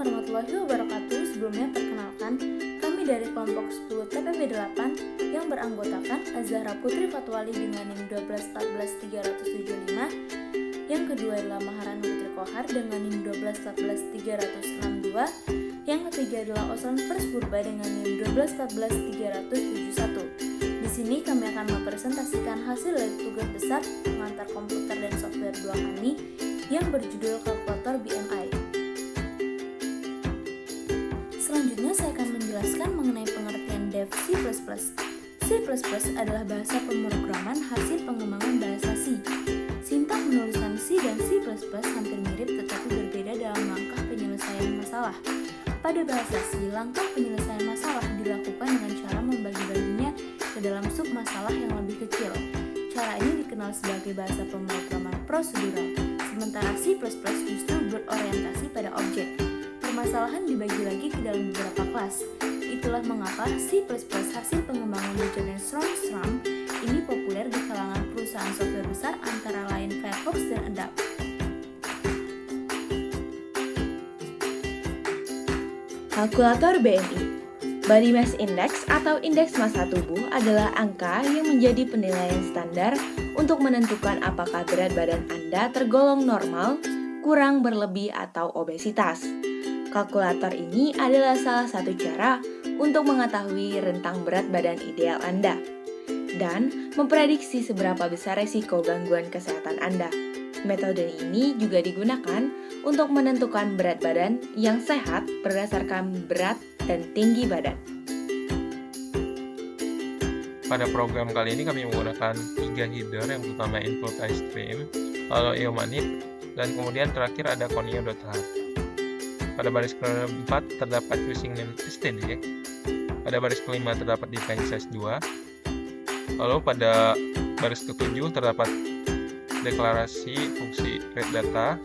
warahmatullahi wabarakatuh. Sebelumnya perkenalkan, kami dari kelompok 10 TPP 8 yang beranggotakan Azahra Putri Fatwali dengan NIM 1214375. Yang kedua adalah Maharani Putri Kohar dengan NIM 1214362. Yang ketiga adalah Osman First Purba dengan NIM 1214371. Di sini kami akan mempresentasikan hasil dari tugas besar pengantar komputer dan software 2 kami yang berjudul kalkulator BMI. Selanjutnya saya akan menjelaskan mengenai pengertian dev C++. C++ adalah bahasa pemrograman hasil pengembangan bahasa C. Sintaks penulisan C dan C++ hampir mirip tetapi berbeda dalam langkah penyelesaian masalah. Pada bahasa C, langkah penyelesaian masalah dilakukan dengan cara membagi-baginya ke dalam sub-masalah yang lebih kecil. Cara ini dikenal sebagai bahasa pemrograman prosedural, sementara C++ justru berorientasi pada objek. Permasalahan dibagi lagi ke dalam beberapa kelas. Itulah mengapa C++ hasil pengembangan berjenis Swarm ini populer di kalangan perusahaan software besar antara lain Firefox dan Adobe. Kalkulator BMI. Body Mass Index atau indeks massa tubuh adalah angka yang menjadi penilaian standar untuk menentukan apakah berat badan Anda tergolong normal, kurang berlebih, atau obesitas. Kalkulator ini adalah salah satu cara untuk mengetahui rentang berat badan ideal Anda dan memprediksi seberapa besar risiko gangguan kesehatan Anda. Metode ini juga digunakan untuk menentukan berat badan yang sehat berdasarkan berat dan tinggi badan. Pada program kali ini kami menggunakan 3 header, yang pertama input iStream, lalu iomanit, dan kemudian terakhir ada conio.h. Pada baris keempat terdapat username std, pada baris kelima terdapat define size 2, lalu pada baris ketujuh terdapat deklarasi fungsi read data,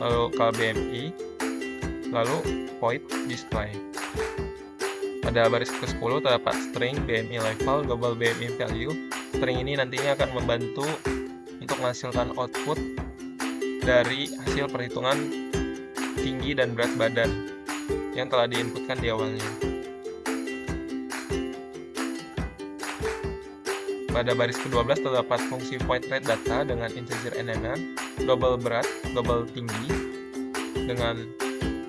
lalu call BMI, lalu void display. Pada baris ke-10 terdapat string BMI level, global BMI value. String ini nantinya akan membantu untuk menghasilkan output dari hasil perhitungan tinggi dan berat badan yang telah diinputkan di awalnya. Pada baris ke-12 terdapat fungsi void read data dengan integer NMR, global berat, global tinggi.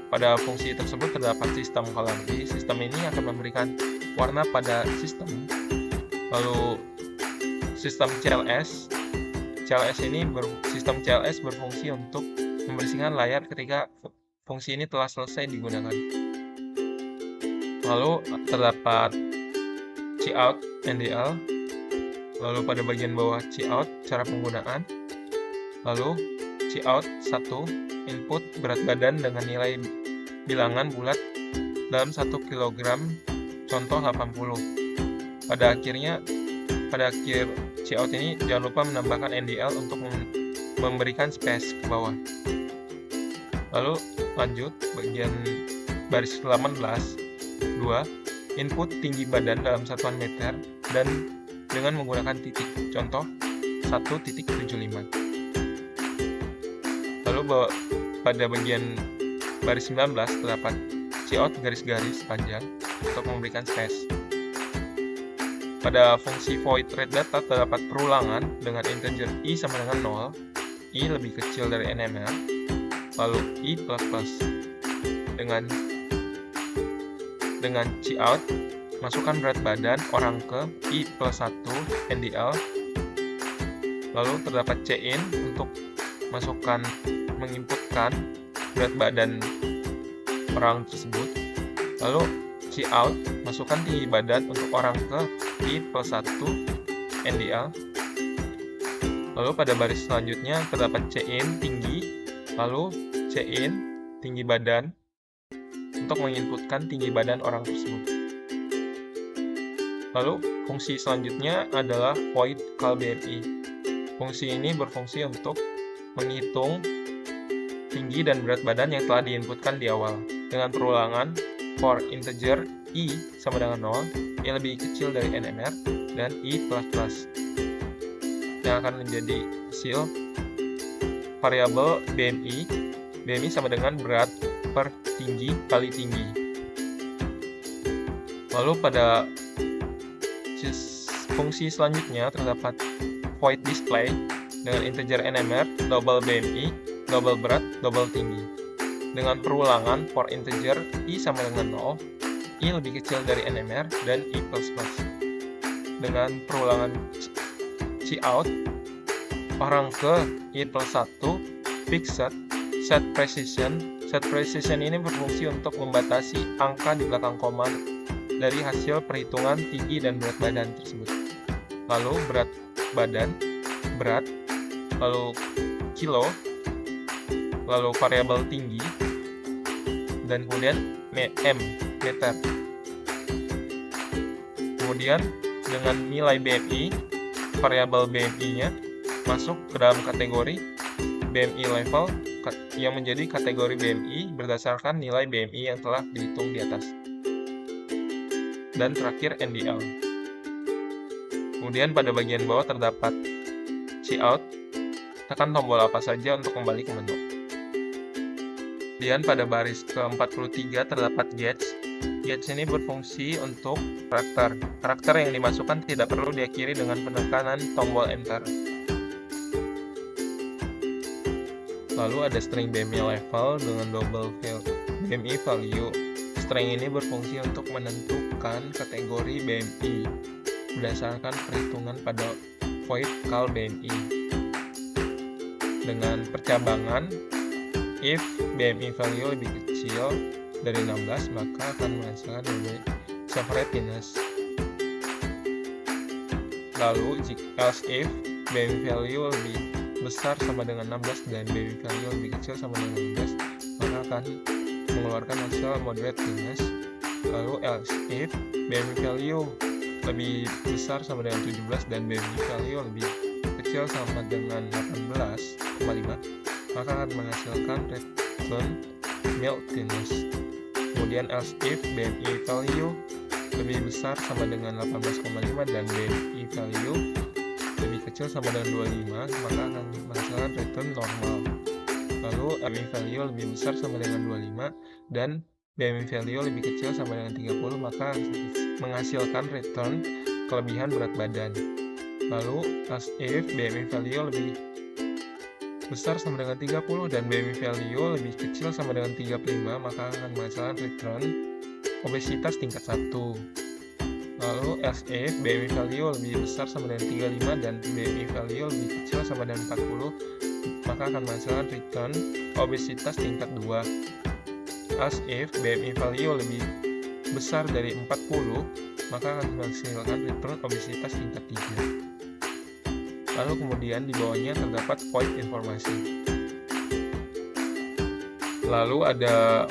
Pada fungsi tersebut terdapat sistem color B. Sistem ini akan memberikan warna pada sistem. Lalu sistem CLS. Sistem CLS berfungsi untuk membersihkan layar ketika fungsi ini telah selesai digunakan. Lalu terdapat cout NDL. Lalu pada bagian bawah cout cara penggunaan. Lalu cout 1 input berat badan dengan nilai bilangan bulat dalam 1 kg, contoh 80. Pada akhir cout ini jangan lupa menambahkan NDL untuk memberikan space ke bawah. Lalu lanjut bagian baris 18, 2 input tinggi badan dalam satuan meter dan dengan menggunakan titik, contoh 1.75. Lalu pada bagian baris 19 terdapat cout garis-garis panjang untuk memberikan space. Pada fungsi void read data terdapat perulangan dengan integer i sama dengan 0, i lebih kecil dari NMR, lalu i++ dengan cout masukkan berat badan orang ke i+1 NDL, lalu terdapat cin untuk menginputkan berat badan orang tersebut, lalu cout masukkan tinggi badan untuk orang ke i+1 NDL, lalu pada baris selanjutnya terdapat cin tinggi, lalu cin tinggi badan untuk menginputkan tinggi badan orang tersebut. Lalu fungsi selanjutnya adalah void call BMI. Fungsi ini berfungsi untuk menghitung tinggi dan berat badan yang telah diinputkan di awal dengan perulangan for integer i sama dengan 0 yang lebih kecil dari NMR dan i++ yang akan menjadi hasil variabel BMI sama dengan berat per tinggi kali tinggi. Lalu pada fungsi selanjutnya terdapat void display dengan integer NMR, double BMI, double berat, double tinggi. Dengan perulangan for integer I sama dengan 0, I lebih kecil dari NMR dan I++. Dengan perulangan Cout, orang ke I+1, fixed, set precision. Set precision ini berfungsi untuk membatasi angka di belakang koma dari hasil perhitungan tinggi dan berat badan tersebut. Lalu berat badan, berat, lalu kilo, lalu variabel tinggi, dan kemudian M, meter. Kemudian dengan nilai BMI, variabel BMI-nya masuk ke dalam kategori BMI level yang menjadi kategori BMI berdasarkan nilai BMI yang telah dihitung di atas. Dan terakhir NDL. Kemudian pada bagian bawah terdapat Cout, tekan tombol apa saja untuk kembali ke menu. Kemudian pada baris ke-43 terdapat Gauge. Gauge ini berfungsi untuk karakter. Karakter yang dimasukkan tidak perlu diakhiri dengan penekanan tombol Enter. Lalu ada string BMI level dengan double BMI value. String ini berfungsi untuk menentukan kategori BMI berdasarkan perhitungan pada void call BMI. Dengan percabangan, if BMI value lebih kecil dari 16, maka akan menghasilkan separateness. Lalu, else if BMI value lebih besar sama dengan 16 dan BMI value lebih kecil sama dengan 16, maka akan mengeluarkan hasil moderateness. Lalu else if BMI value lebih besar sama dengan 17 dan BMI value lebih kecil sama dengan 18,5, maka akan menghasilkan return miltiness. Kemudian else if BMI value lebih besar sama dengan 18,5 dan BMI value lebih kecil sama dengan 25, maka akan menghasilkan return normal. Lalu BMI value lebih besar sama dengan 25 dan BMI value lebih kecil sama dengan 30, maka menghasilkan return kelebihan berat badan. Lalu as if BMI value lebih besar sama dengan 30 dan BMI value lebih kecil sama dengan 35, maka akan menghasilkan return obesitas tingkat 1. Lalu as if BMI value lebih besar sama dengan 35 dan BMI value lebih kecil sama dengan 40, maka akan menghasilkan return obesitas tingkat 2. As if BMI value lebih besar dari 40, maka akan menghasilkan return obesitas tingkat 3. Lalu kemudian di bawahnya terdapat void informasi. Lalu ada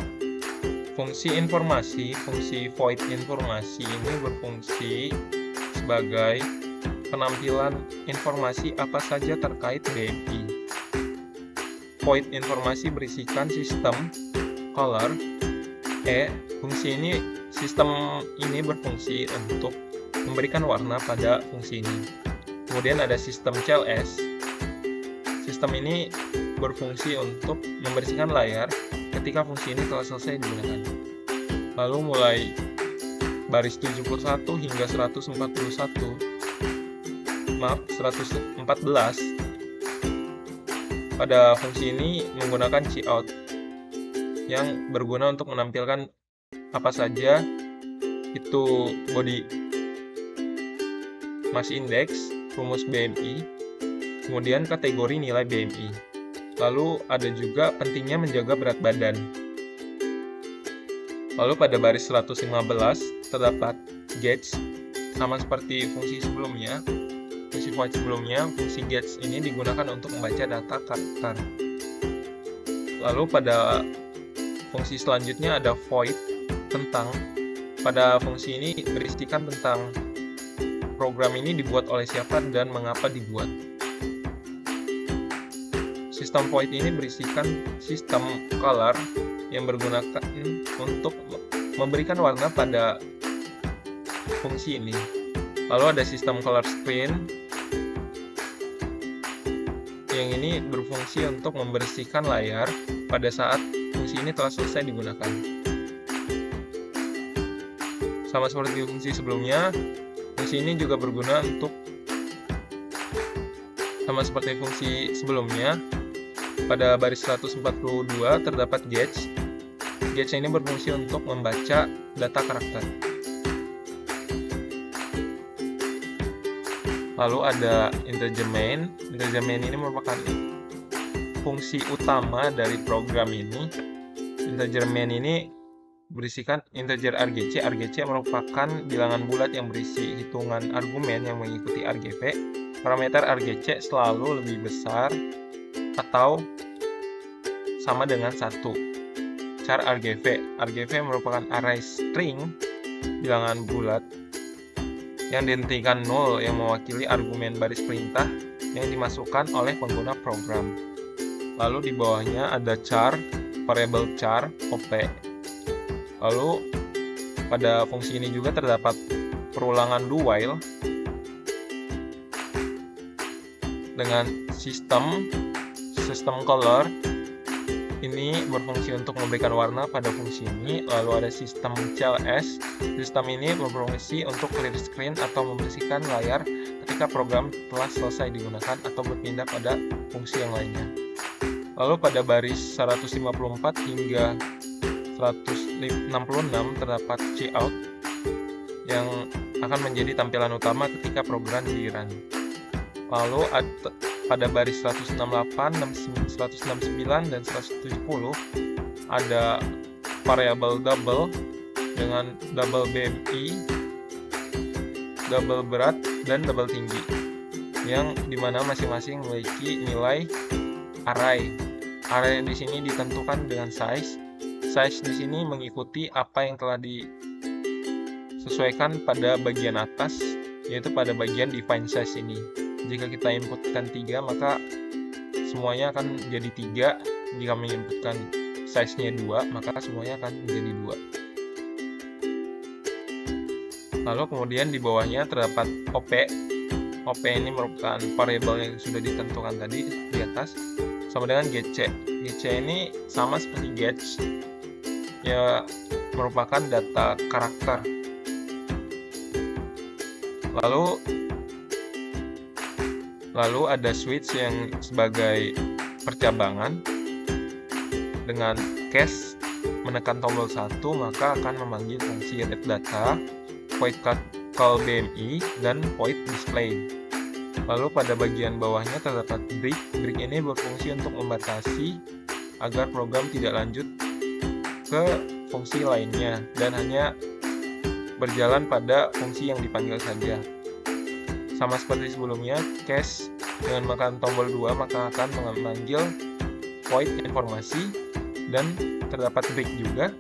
fungsi informasi. Fungsi void informasi ini berfungsi sebagai penampilan informasi apa saja terkait BMI. Void informasi berisikan sistem color. Fungsi ini sistem ini berfungsi untuk memberikan warna pada fungsi ini. Kemudian ada sistem CLS. Sistem ini berfungsi untuk membersihkan layar ketika fungsi ini telah selesai digunakan. Lalu mulai baris 71 hingga 114 pada fungsi ini menggunakan Cout yang berguna untuk menampilkan apa saja itu body mass index, rumus BMI, kemudian kategori nilai BMI. Lalu ada juga pentingnya menjaga berat badan. Lalu pada baris 115 terdapat gauge, sama seperti fungsi sebelumnya. Fungsi void sebelumnya, fungsi gauge ini digunakan untuk membaca data karakter. Lalu pada fungsi selanjutnya ada void tentang. Pada fungsi ini berisikan tentang program ini dibuat oleh siapa dan mengapa dibuat. Sistem void ini berisikan sistem color yang bergunakan untuk memberikan warna pada fungsi ini. Lalu ada sistem color screen yang ini berfungsi untuk membersihkan layar pada saat fungsi ini telah selesai digunakan. Sama seperti fungsi sebelumnya, fungsi ini juga berguna untuk pada baris 142 terdapat gauge. Gauge ini berfungsi untuk membaca data karakter. Lalu ada integer main. Integer main ini merupakan fungsi utama dari program ini. Integer main ini berisikan integer RGC. RGC merupakan bilangan bulat yang berisi hitungan argumen yang mengikuti RGP. Parameter RGC selalu lebih besar atau sama dengan 1. Char RGV. RGV merupakan array string bilangan bulat yang dihentikan 0 yang mewakili argumen baris perintah yang dimasukkan oleh pengguna program. Lalu di bawahnya ada char, variable char, OP. Lalu pada fungsi ini juga terdapat perulangan do while dengan sistem color. Ini berfungsi untuk memberikan warna pada fungsi ini. Lalu ada sistem CLS. Sistem ini berfungsi untuk clear screen atau membersihkan layar ketika program telah selesai digunakan atau berpindah pada fungsi yang lainnya. Lalu pada baris 154 hingga 166 terdapat cout yang akan menjadi tampilan utama ketika program di-run. Lalu pada baris 168, 169, dan 170 ada variabel double dengan double BMI, double berat, dan double tinggi yang dimana masing-masing memiliki nilai array. Array di sini ditentukan dengan size. Size di sini mengikuti apa yang telah disesuaikan pada bagian atas, yaitu pada bagian define size ini. Jika kita inputkan 3, maka semuanya akan menjadi 3. Jika menginputkan size-nya 2, maka semuanya akan menjadi 2. Lalu kemudian di bawahnya terdapat OP. OP ini merupakan variabel yang sudah ditentukan tadi di atas, sama dengan GC. GC ini sama seperti gauge, ya merupakan data karakter. Lalu ada switch yang sebagai percabangan. Dengan case menekan tombol 1, maka akan memanggil fungsi read data, void call BMI, dan void display. Lalu pada bagian bawahnya terdapat break. Break ini berfungsi untuk membatasi agar program tidak lanjut ke fungsi lainnya dan hanya berjalan pada fungsi yang dipanggil saja. Sama seperti sebelumnya, case dengan menekan tombol 2 maka akan memanggil void informasi dan terdapat break juga.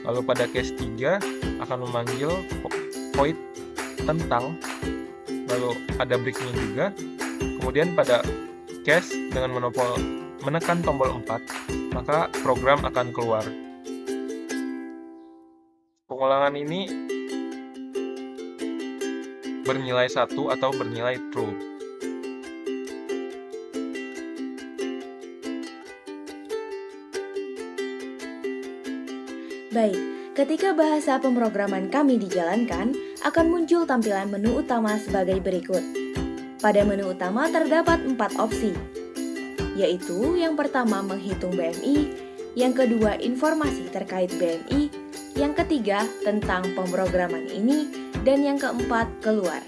Lalu pada case 3 akan memanggil void tentang, lalu ada breaknya juga. Kemudian pada case dengan menekan tombol 4 maka program akan keluar. Pengulangan ini bernilai 1 atau bernilai true. Baik, ketika bahasa pemrograman kami dijalankan, akan muncul tampilan menu utama sebagai berikut. Pada menu utama terdapat 4 opsi, yaitu yang pertama menghitung BMI, yang kedua informasi terkait BMI, yang ketiga tentang pemrograman ini, dan yang keempat keluar.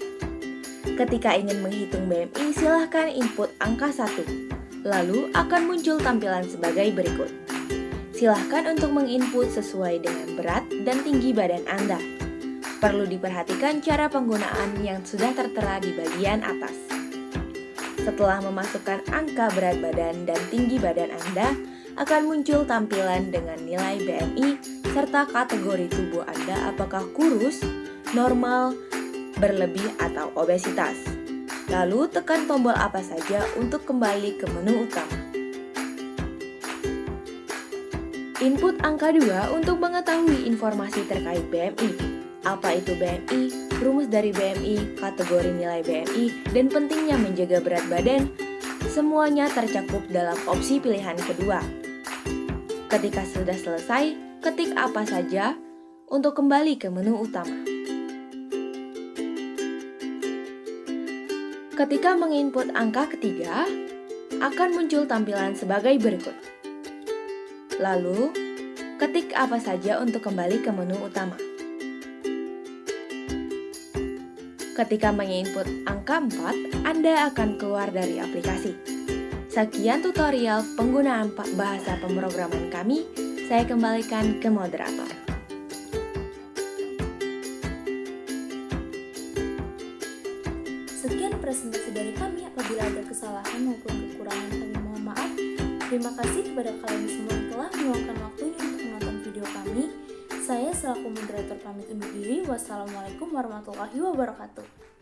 Ketika ingin menghitung BMI, silahkan input angka 1, lalu akan muncul tampilan sebagai berikut. Silahkan untuk menginput sesuai dengan berat dan tinggi badan Anda. Perlu diperhatikan cara penggunaan yang sudah tertera di bagian atas. Setelah memasukkan angka berat badan dan tinggi badan Anda, akan muncul tampilan dengan nilai BMI serta kategori tubuh Anda apakah kurus, normal, berlebih, atau obesitas. Lalu tekan tombol apa saja untuk kembali ke menu utama. Input angka 2 untuk mengetahui informasi terkait BMI. Apa itu BMI, rumus dari BMI, kategori nilai BMI, dan pentingnya menjaga berat badan, semuanya tercakup dalam opsi pilihan kedua. Ketika sudah selesai, ketik apa saja untuk kembali ke menu utama. Ketika menginput angka ketiga, akan muncul tampilan sebagai berikut. Lalu, ketik apa saja untuk kembali ke menu utama. Ketika menginput angka 4, Anda akan keluar dari aplikasi. Sekian tutorial penggunaan bahasa pemrograman kami. Saya kembalikan ke moderator. Sekian presentasi dari kami. Apabila ada kesalahan maupun kekurangan, kami mohon maaf. Terima kasih kepada kalian semua yang telah meluangkan waktunya untuk menonton video kami. Saya selaku moderator pamit undur diri. Wassalamualaikum warahmatullahi wabarakatuh.